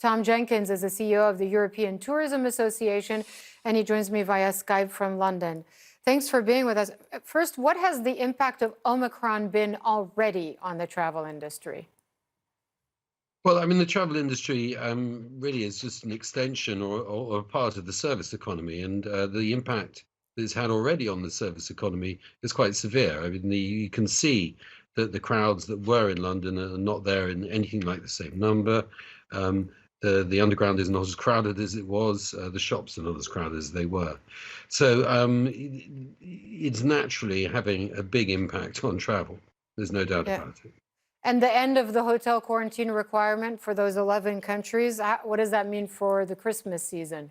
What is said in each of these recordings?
Tom Jenkins is the CEO of the European Tourism Association, and he joins me via Skype from London. Thanks for being with us. First, what has the impact of Omicron been already on the travel industry? Well, I mean, the travel industry really is just an extension or a part of the service economy, and the impact that it's had already on the service economy is quite severe. I mean, you can see that the crowds that were in London are not there in anything like the same number. Um, the underground is not as crowded as it was. The shops are not as crowded as they were. So it's naturally having a big impact on travel. There's no doubt Yeah. about it. And the end of the hotel quarantine requirement for those 11 countries, what does that mean for the Christmas season?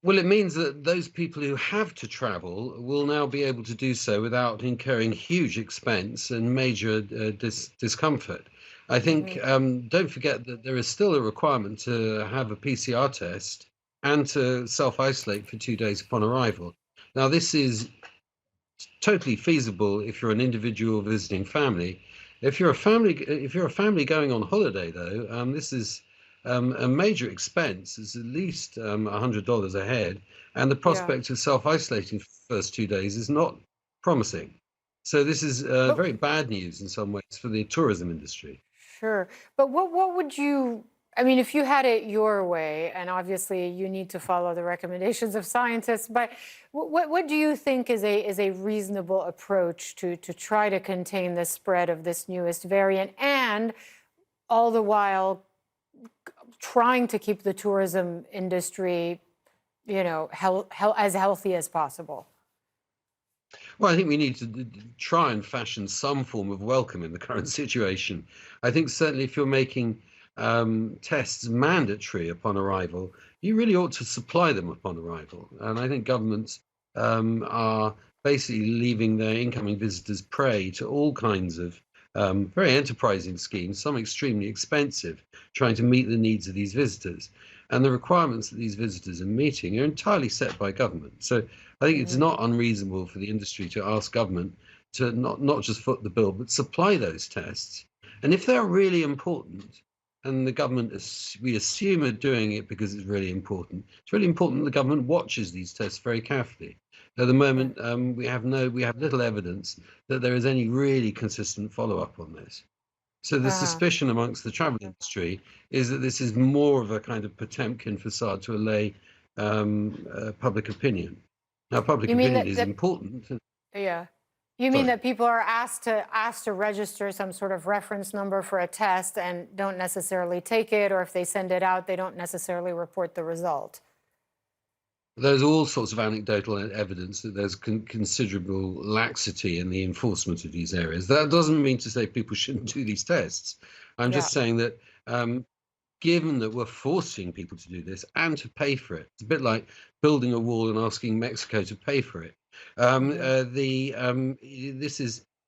Well, it means that those people who have to travel will now be able to do so without incurring huge expense and major discomfort. I think, Hmm. don't forget that there is still a requirement to have a PCR test and to self-isolate for 2 days upon arrival. Now, this is totally feasible if you're an individual visiting family. If you're a family going on holiday, though, this is a major expense. It's at least $100 a head, and the Yeah. prospect of self-isolating for the first 2 days is not promising. So this is But very bad news in some ways for the tourism industry. sure. But what would you, I mean, if you had it your way, and obviously you need to follow the recommendations of scientists, but what do you think is a reasonable approach to try to contain the spread of this newest variant, and all the while trying to keep the tourism industry, as healthy as possible? Well, I think we need to try and fashion some form of welcome in the current situation. I think certainly if you're making tests mandatory upon arrival, you really ought to supply them upon arrival. And I think governments are basically leaving their incoming visitors prey to all kinds of very enterprising schemes, some extremely expensive, trying to meet the needs of these visitors. And the requirements that these visitors are meeting are entirely set by government. So I think it's Hmm. not unreasonable for the industry to ask government to not just foot the bill, but supply those tests. And if they're really important, and the government, we assume, are doing it because it's really important. It's really important that the government watches these tests very carefully. At the Yeah. moment, we have little evidence that there is any really consistent follow-up on this. So the Uh-huh. suspicion amongst the travel industry is that this is more of a kind of Potemkin facade to allay public opinion. Now, public You mean opinion that is that important. Yeah. You mean Sorry. that people are asked to register some sort of reference number for a test and don't necessarily take it, or if they send it out, they don't necessarily report the result? There's all sorts of anecdotal evidence that there's considerable laxity in the enforcement of these areas. That doesn't mean to say people shouldn't do these tests. I'm Yeah. just saying that given that we're forcing people to do this and to pay for it, it's a bit like building a wall and asking Mexico to pay for it. Hmm.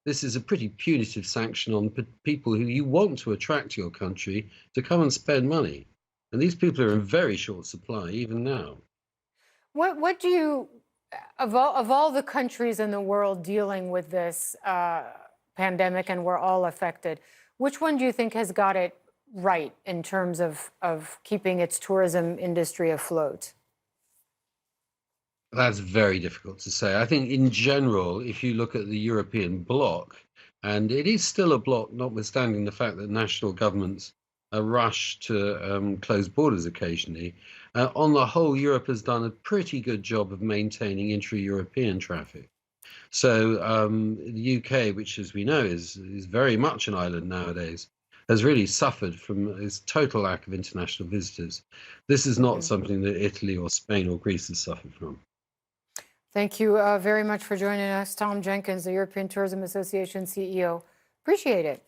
This is a pretty punitive sanction on people who you want to attract to your country to come and spend money, and these people are in very short supply even now. What do you, of all the countries in the world dealing with this pandemic, and we're all affected, which one do you think has got it right in terms of keeping its tourism industry afloat? That's very difficult to say. I think in general, if you look at the European bloc, and it is still a bloc, notwithstanding the fact that national governments rush to close borders occasionally, on the whole, Europe has done a pretty good job of maintaining intra-European traffic. So the UK, which as we know is very much an island nowadays, has really suffered from its total lack of international visitors. This is not Hmm. something that Italy or Spain or Greece has suffered from. Thank you very much for joining us, Tom Jenkins, the European Tourism Association CEO. Appreciate it.